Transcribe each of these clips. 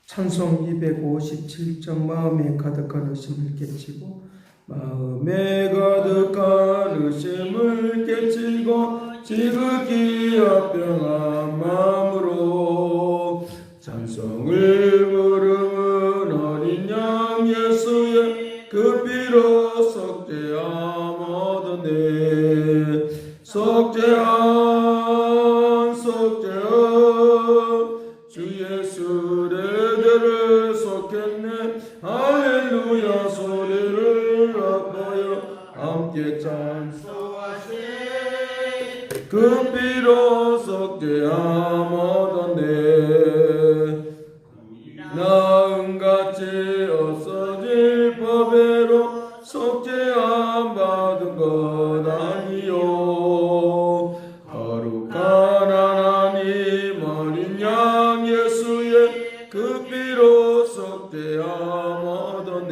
찬송 257점 마음에 가득한 의심을 깨치고 마음에 가득한 의심을 깨치고 지극히 합병한 마음으로 찬송을 부르는 어린 양 예수의 그 피로 속죄함 얻었네. 속죄함 속죄함 주 예수 내 죄를 속했네. 할렐루야 소리를 아파요 함께 찬송하세. 그 피로 속죄함 얻었네. 나음같이 없어질 법에로 속죄함 받은 것 아니요. 거룩한 하나님 어린 양 예수의 그 피로 속죄함 얻었네.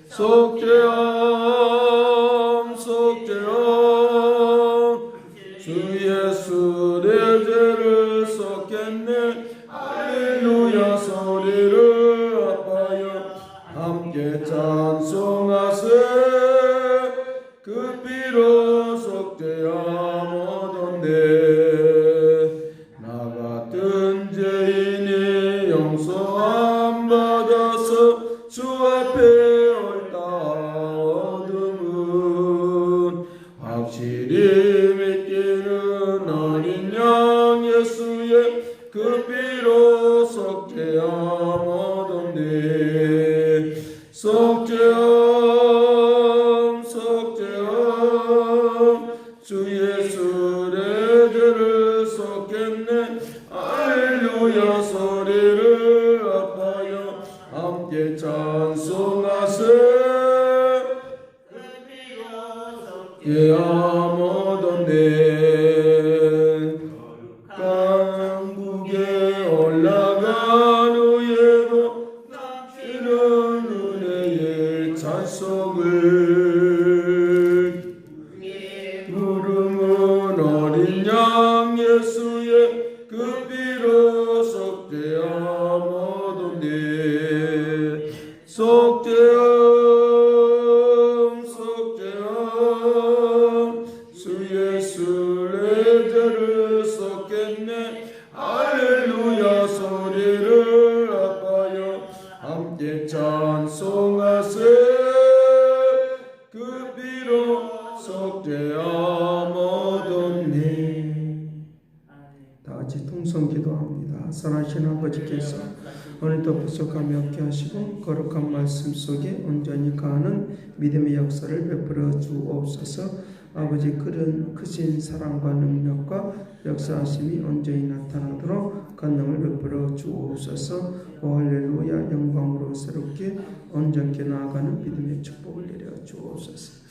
속죄함 속죄함 주 예수 내 죄를 속했네. 할렐루야 소리를 아파요 함께 찬송하세. 그 피로 속죄함 얻었네. 나 같은 죄인이 용서함 받아서 주 앞에 옳다 얻음은 확실히 믿기는 어린 양 예수의 그 피로 속죄함 얻었네. 속죄함 속죄함 주 예수 내 죄를 속했네. 할렐루야 소리를 아파요 함께 찬송하세. 그 피로 속죄함 얻었네. 강국에 올라간 후에도 넘치는 은혜의 찬송을 부르는 어린 양 예수의 그 피로 속죄함 얻었네. 속죄함 속죄함 주 예수 내 죄를 속했네. 할렐루야 소리를 아파요 함께 찬송하세. 그 피로 속죄함 얻었네. 다같이 통성 기도합니다. 사랑하시는 아버지께서 오늘도 부족함이 없게 하시고 거룩한 말씀 속에 온전히 가는 믿음의 역사를 베풀어 주옵소서. 아버지 그런 크신 사랑과 능력과 역사하심이 온전히 나타나도록 권능을 베풀어 주옵소서. 오 할렐루야. 영광으로 새롭게 온전케 나아가는 믿음의 축복을 내려 주옵소서.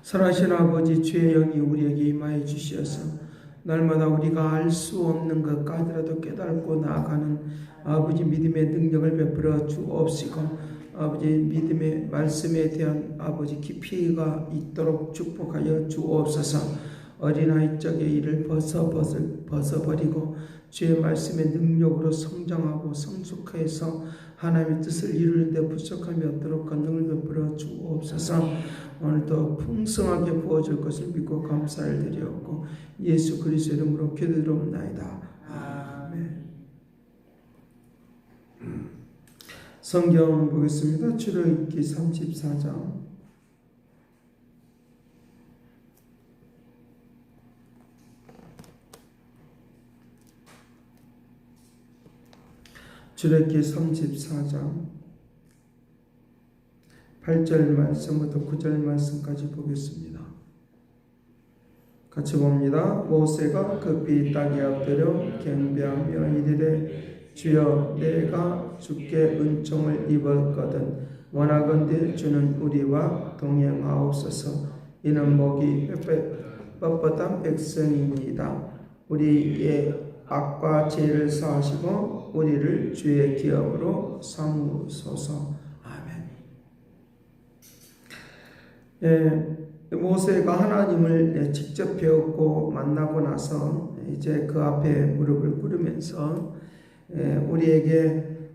사랑하시는 아버지 주의 영이 우리에게 임하여 주시어서 날마다 우리가 알 수 없는 것까지라도 깨닫고 나아가는 아버지 믿음의 능력을 베풀어 주옵시고 아버지 믿음의 말씀에 대한 아버지 깊이가 있도록 축복하여 주옵소서. 어린아이 적의 일을 벗어버리고 주의 말씀의 능력으로 성장하고 성숙해서 하나님의 뜻을 이루는 데 부족함이 없도록 권능을 베풀어 주옵소서. 오늘도 풍성하게 부어줄 것을 믿고 감사를 드리옵고 예수 그리스도 이름으로 기도드리옵나이다. 아멘. 성경 보겠습니다. 출애굽기 34장 출애굽기 34장 8절 말씀부터 9절 말씀까지 보겠습니다. 같이 봅니다. 모세가 급히 땅에 엎드려 경배하며 이르되 주여 내가 주께 은총을 입었거든 원하건대 주는 우리와 동행하옵소서. 이는 목이 뻣뻣한 백성입니다. 우리의 악과 죄를 사하시고 우리를 주의 기업으로 삼으소서. 아멘. 모세가 하나님을 직접 배웠고 만나고 나서 이제 그 앞에 무릎을 꿇으면서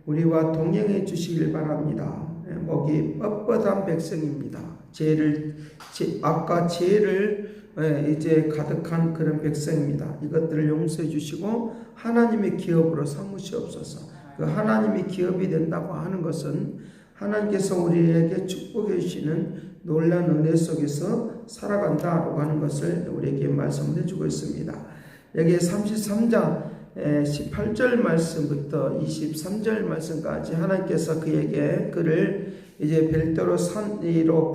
우리와 동행해 주시길 바랍니다. 목이 뻣뻣한 백성입니다. 아까 죄를 이제 가득한 그런 백성입니다. 이것들을 용서해 주시고 하나님의 기업으로 삼으시옵소서. 그 하나님의 기업이 된다고 하는 것은 하나님께서 우리에게 축복해 주시는 놀라운 은혜 속에서 살아간다라고 하는 것을 우리에게 말씀을 해주고 있습니다. 여기 33장 18절 말씀부터 23절 말씀까지 하나님께서 그를 이제 별도로 산 위로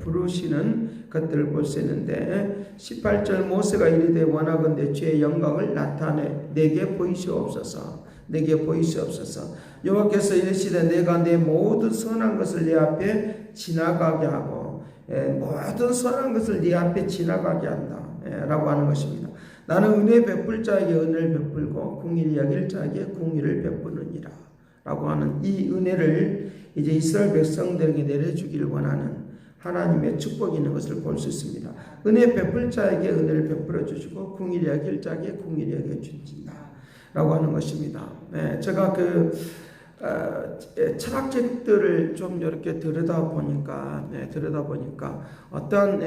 부르시는 것들을 볼 수 있는데 18절 모세가 이르되 원하건대 주의 영광을 나타내 내게 보이시옵소서. 여호와께서 이르시되 내가 내 모든 선한 것을 내 앞에 지나가게 하고 모든 선한 것을 네 앞에 지나가게 한다 라고 하는 것입니다. 나는 은혜 베풀 자에게 은혜를 베풀고 궁일이 여길 자에게 궁일을 베푸느니라 라고 하는 이 은혜를 이제 이스라엘 백성들에게 내려주기를 원하는 하나님의 축복이 있는 것을 볼 수 있습니다. 은혜 베풀 자에게 은혜를 베풀어 주시고 궁일이 여길 자에게 궁일이 여겨 주신다 라고 하는 것입니다. 제가 철학책들을 좀 이렇게 들여다보니까 어떤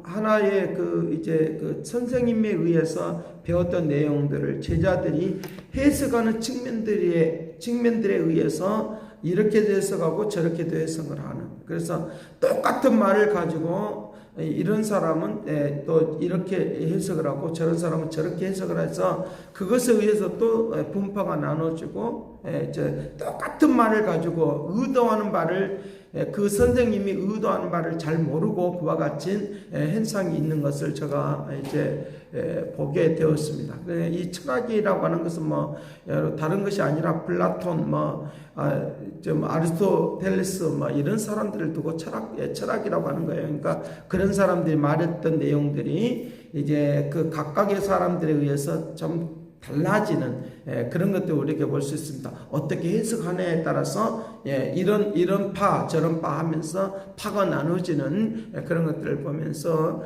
하나의 이제 선생님에 의해서 배웠던 내용들을 제자들이 해석하는 측면들에 의해서 이렇게도 해석하고 저렇게도 해석을 하는. 그래서 똑같은 말을 가지고 이런 사람은 또 이렇게 해석을 하고 저런 사람은 저렇게 해석을 해서 그것에 의해서 또 분파가 나눠지고 똑같은 말을 가지고 의도하는 바를 그 선생님이 의도하는 바를 잘 모르고 그와 같은 현상이 있는 것을 제가 이제 보게 되었습니다. 이 철학이라고 하는 것은 다른 것이 아니라 플라톤 아리스토텔레스 이런 사람들을 두고 철학이라고 하는 거예요. 그러니까 그런 사람들이 말했던 내용들이 이제 그 각각의 사람들에 의해서 좀 달라지는 그런 것들 우리에게 볼 수 있습니다. 어떻게 해석하느냐에 따라서 이런 파 저런 파 하면서 파가 나눠지는 그런 것들을 보면서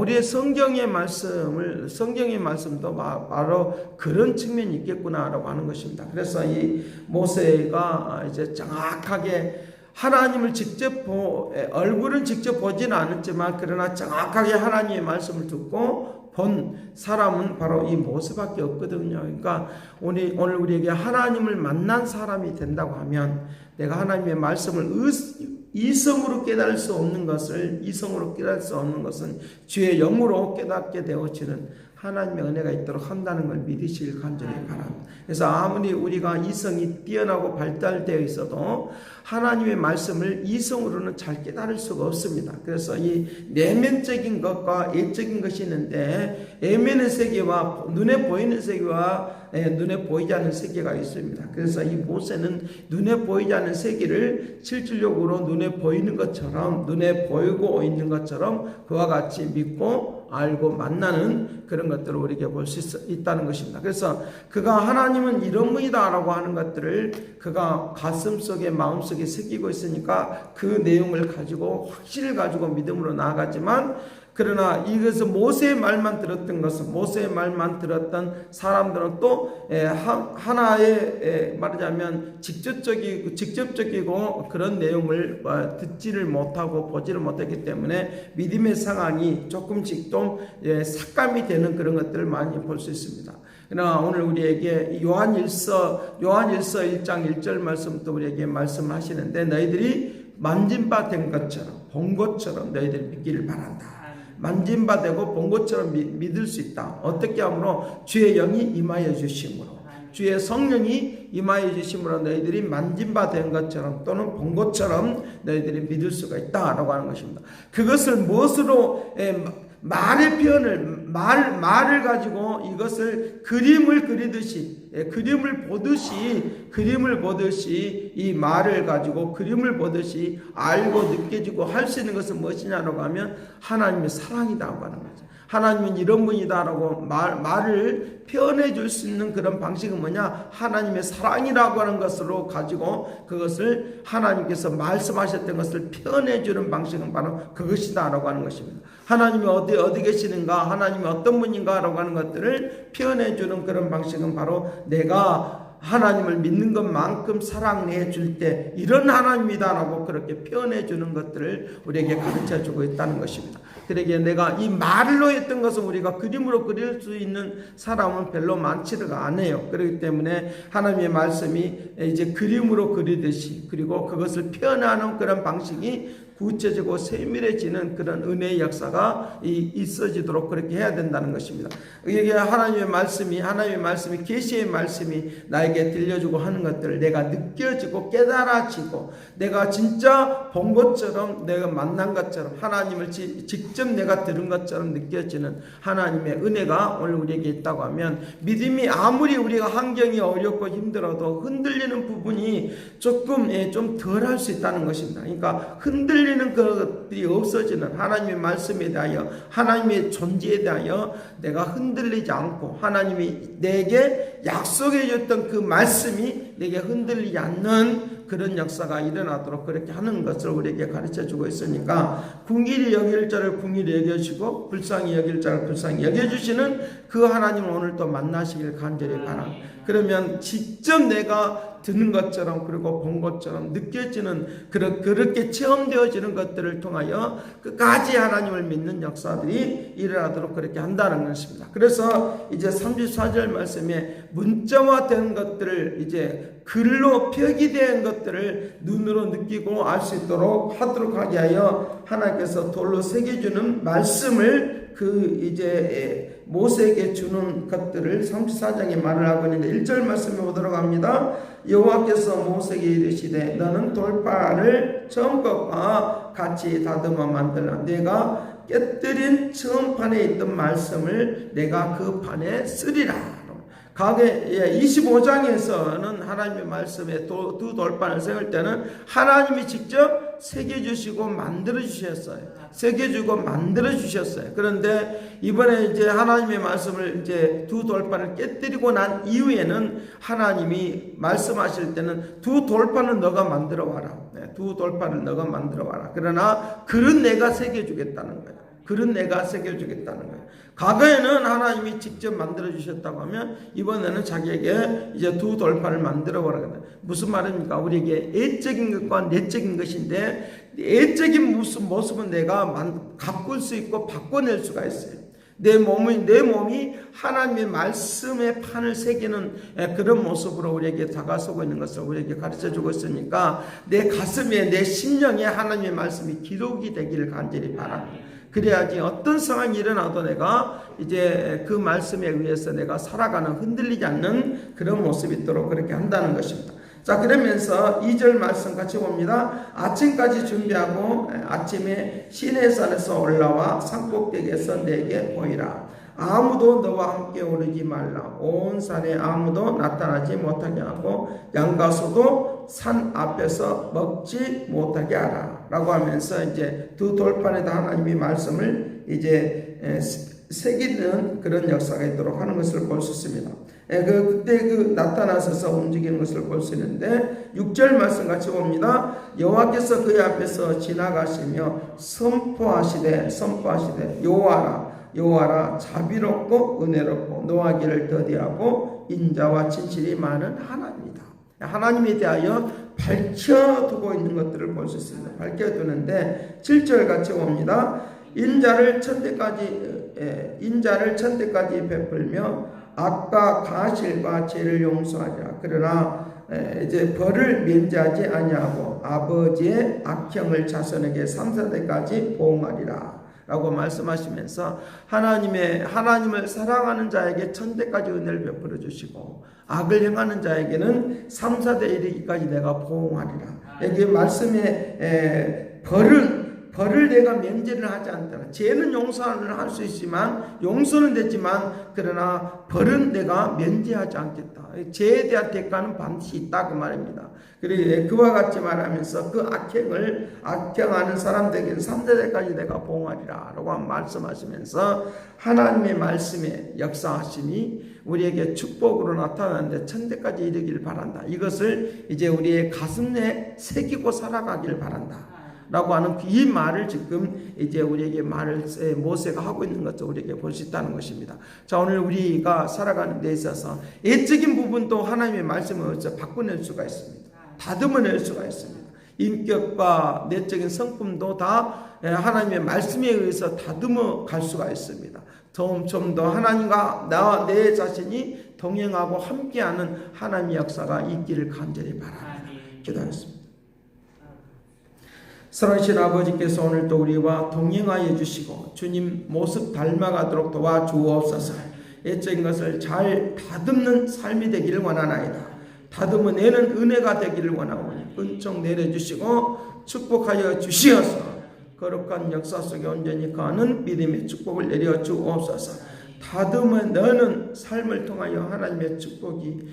우리의 성경의 말씀도 바로 그런 측면이 있겠구나라고 하는 것입니다. 그래서 이 모세가 이제 정확하게 하나님을 얼굴은 직접 보지는 않았지만 그러나 정확하게 하나님의 말씀을 듣고 본 사람은 바로 이 모세밖에 없거든요. 그러니까 오늘 우리에게 하나님을 만난 사람이 된다고 하면 내가 하나님의 말씀을 이성으로 깨달을 수 없는 것은 주의 영으로 깨닫게 되어지는 하나님의 은혜가 있도록 한다는 걸 믿으시길 간절히 바랍니다. 그래서 아무리 우리가 이성이 뛰어나고 발달되어 있어도 하나님의 말씀을 이성으로는 잘 깨달을 수가 없습니다. 그래서 이 내면적인 것과 외적인 것이 있는데 외면의 세계와 눈에 보이는 세계와 눈에 보이지 않는 세계가 있습니다. 그래서 이 모세는 눈에 보이지 않는 세계를 실질적으로 눈에 보이는 것처럼 눈에 보이고 있는 것처럼 그와 같이 믿고 알고 만나는 그런 것들을 우리에게 볼 수 있다는 것입니다. 그래서 그가 하나님은 이런 분이다 라고 하는 것들을 그가 가슴속에 마음속에 새기고 있으니까 그 내용을 가지고 확신을 가지고 믿음으로 나아가지만 그러나 이것을 모세의 말만 들었던 사람들은 또 하나의 말하자면 직접적이고 그런 내용을 듣지를 못하고 보지를 못했기 때문에 믿음의 상황이 조금씩 좀 삭감이 되는 그런 것들을 많이 볼 수 있습니다. 그러나 오늘 우리에게 요한일서 1장 1절 말씀부터 우리에게 말씀하시는데 너희들이 만진 바 된 것처럼 본 것처럼 너희들이 믿기를 바란다. 만진 바 되고 본 것처럼 믿을 수 있다. 어떻게 하므로 주의 영이 임하여 주심으로 주의 성령이 임하여 주심으로 너희들이 만진 바 된 것처럼 또는 본 것처럼 너희들이 믿을 수가 있다라고 하는 것입니다. 그것을 무엇으로 말의 표현을 말을 가지고 이것을 그림을 보듯이 이 말을 가지고 그림을 보듯이 알고 느껴지고 할 수 있는 것은 무엇이냐라고 하면 하나님의 사랑이라고 하는 거죠. 하나님은 이런 분이다라고 말을 표현해 줄 수 있는 그런 방식은 뭐냐? 하나님의 사랑이라고 하는 것으로 가지고 그것을 하나님께서 말씀하셨던 것을 표현해 주는 방식은 바로 그것이다라고 하는 것입니다. 하나님이 어디 계시는가, 하나님이 어떤 분인가라고 하는 것들을 표현해 주는 그런 방식은 바로 내가 하나님을 믿는 것만큼 사랑해 줄 때 이런 하나님이다라고 그렇게 표현해 주는 것들을 우리에게 가르쳐 주고 있다는 것입니다. 그러기에 내가 이 말로 했던 것은 우리가 그림으로 그릴 수 있는 사람은 별로 많지가 않아요. 그렇기 때문에 하나님의 말씀이 이제 그림으로 그리듯이, 그리고 그것을 표현하는 그런 방식이 구체적이고 세밀해지는 그런 은혜의 역사가 있어지도록 그렇게 해야 된다는 것입니다. 이게 하나님의 말씀이 계시의 말씀이 나에게 들려주고 하는 것들을 내가 느껴지고 깨달아지고 내가 진짜 본 것처럼, 내가 만난 것처럼, 하나님을 직접 내가 들은 것처럼 느껴지는 하나님의 은혜가 오늘 우리에게 있다고 하면, 믿음이 아무리 우리가 환경이 어렵고 힘들어도 흔들리는 부분이 조금 좀 덜 할 수 있다는 것입니다. 그러니까 흔들리는 것들이 없어지는, 하나님의 말씀에 대하여, 하나님의 존재에 대하여 내가 흔들리지 않고 하나님이 내게 약속해 줬던 그 말씀이 내게 흔들리지 않는 그런 역사가 일어나도록 그렇게 하는 것을 우리에게 가르쳐 주고 있으니까, 궁일이 여길 자를 궁일이 여겨주시고 불쌍히 여길 자를 불쌍히 여겨주시는 그 하나님을 오늘 또 만나시길 간절히 바랍니다. 그러면 직접 내가 듣는 것처럼, 그리고 본 것처럼 느껴지는, 그렇게 체험되어지는 것들을 통하여 끝까지 하나님을 믿는 역사들이 일어나도록 그렇게 한다는 것입니다. 그래서 이제 34절 말씀에 문자화된 것들을, 이제 글로 표기된 것들을 눈으로 느끼고 알 수 있도록 하도록 하게 하여 하나님께서 돌로 새겨주는 말씀을 이제 모세에게 주는 것들을 34장에 말을 하고 있는데, 1절 말씀에 보도록 합니다. 여호와께서 모세에게 이르시되 너는 돌판을 처음 것과 같이 다듬어 만들라. 내가 깨뜨린 처음 판에 있던 말씀을 내가 그 판에 쓰리라. 가게 25장에서는 하나님의 말씀에 두 돌판을 세울 때는 하나님이 직접 새겨주시고 만들어주셨어요. 새겨주고 만들어주셨어요. 그런데 이번에 이제 하나님의 말씀을 이제 두 돌판을 깨뜨리고 난 이후에는 하나님이 말씀하실 때는 두 돌판을 너가 만들어 와라. 두 돌판을 너가 만들어 와라. 그러나 글은 내가 새겨주겠다는 거예요. 글은 내가 새겨주겠다는 거예요. 과거에는 하나님이 직접 만들어주셨다고 하면 이번에는 자기에게 이제 두 돌판을 만들어 보라거든요. 무슨 말입니까? 우리에게 애적인 것과 내적인 것인데, 애적인 모습은 내가 가꿀 수 있고 바꿔낼 수가 있어요. 내 몸이 하나님의 말씀의 판을 새기는 그런 모습으로 우리에게 다가서고 있는 것을 우리에게 가르쳐 주고 있으니까, 내 가슴에, 내 심령에 하나님의 말씀이 기록이 되기를 간절히 바랍니다. 그래야지 어떤 상황이 일어나도 내가 이제 그 말씀에 의해서 내가 살아가는, 흔들리지 않는 그런 모습이 있도록 그렇게 한다는 것입니다. 자, 그러면서 2절 말씀 같이 봅니다. 아침까지 준비하고 아침에 시내산에서 올라와 산꼭대기에서 내게 보이라. 아무도 너와 함께 오르지 말라. 온 산에 아무도 나타나지 못하게 하고 양가소도 산 앞에서 먹지 못하게 하라. 라고 하면서 이제 두 돌판에다 하나님이 말씀을 이제 새기는 그런 역사가 있도록 하는 것을 볼 수 있습니다. 그때 나타나셔서 움직이는 것을 볼 수 있는데, 6절 말씀 같이 봅니다. 여호와께서 그의 앞에서 지나가시며 선포하시되 여호와라 자비롭고 은혜롭고 노하기를 더디하고 인자와 진실이 많은 하나님이다. 하나님에 대하여 밝혀두고 있는 것들을 볼 수 있습니다. 밝혀두는데 7절 같이 봅니다. 인자를 천대까지 베풀며 악과 가실과 죄를 용서하리라. 그러나 이제 벌을 면제하지 아니하고 아버지의 악형을 자손에게 3세대까지 보응하리라. 라고 말씀하시면서 하나님을 사랑하는 자에게 천대까지 은혜를 베풀어 주시고, 악을 행하는 자에게는 3, 4대 이르기까지 내가 보응하리라. 여기 말씀에 벌은 벌을 내가 면제를 하지 않더라. 죄는 용서를 할 수 있지만 용서는 되지만 그러나 벌은 내가 면제하지 않겠다. 죄에 대한 대가는 반드시 있다 그 말입니다. 그리고 그와 같이 말하면서 그 악행하는 사람들에게는 3세대까지 내가 보응하리라 라고 말씀하시면서 하나님의 말씀에 역사하심이 우리에게 축복으로 나타나는데 천대까지 이르기를 바란다. 이것을 이제 우리의 가슴에 새기고 살아가기를 바란다 라고 하는 이 말을 지금 이제 우리에게 모세가 하고 있는 것을 우리에게 볼 수 있다는 것입니다. 자, 오늘 우리가 살아가는 데 있어서 예적인 부분도 하나님의 말씀을 어찌 바꿔낼 수가 있습니다. 다듬어낼 수가 있습니다. 인격과 내적인 성품도 다 하나님의 말씀에 의해서 다듬어 갈 수가 있습니다. 좀 더 하나님과 나와 내 자신이 동행하고 함께하는 하나님의 역사가 있기를 간절히 바랍니다. 기도하겠습니다. 사랑하신 아버지께서 오늘도 우리와 동행하여 주시고 주님 모습 닮아가도록 도와주옵소서. 예적인 것을 잘 다듬는 삶이 되기를 원하나이다. 다듬어내는 은혜가 되기를 원하오니 은총 내려주시고 축복하여 주시어서 거룩한 역사 속에 온전히 가는 믿음의 축복을 내려주옵소서. 다듬어내는 삶을 통하여 하나님의 축복이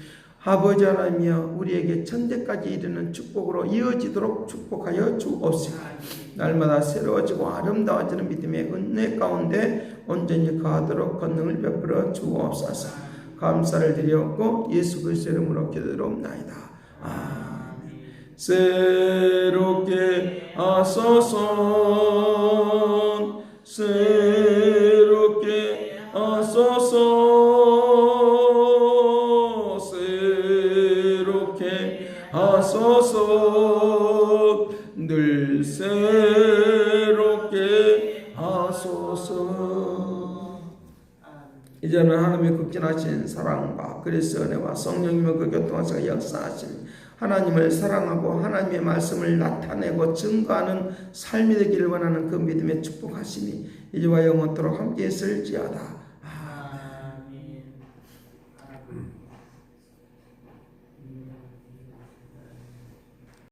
아버지 하나님이여 우리에게 천대까지 이르는 축복으로 이어지도록 축복하여 주옵소서. 날마다 새로워지고 아름다워지는 믿음의 은혜 가운데 온전히 거하도록 권능을 베풀어 주옵소서. 감사를 드렸고 예수 그리스도의 이름으로 기도드리옵나이다. 아멘. 새롭게 하소서, 새롭게 하소서, 새롭게 하소서, 늘 새롭게 하소서. 이제는 하나님의 극진하신 사랑과 그리스도의 은혜와 성령님의 그 교통하시고 역사하신 하나님을 사랑하고 하나님의 말씀을 나타내고 증거하는 삶이 되기를 원하는 그 믿음의 축복하심이 이제와 영원토록 함께 있을지어다.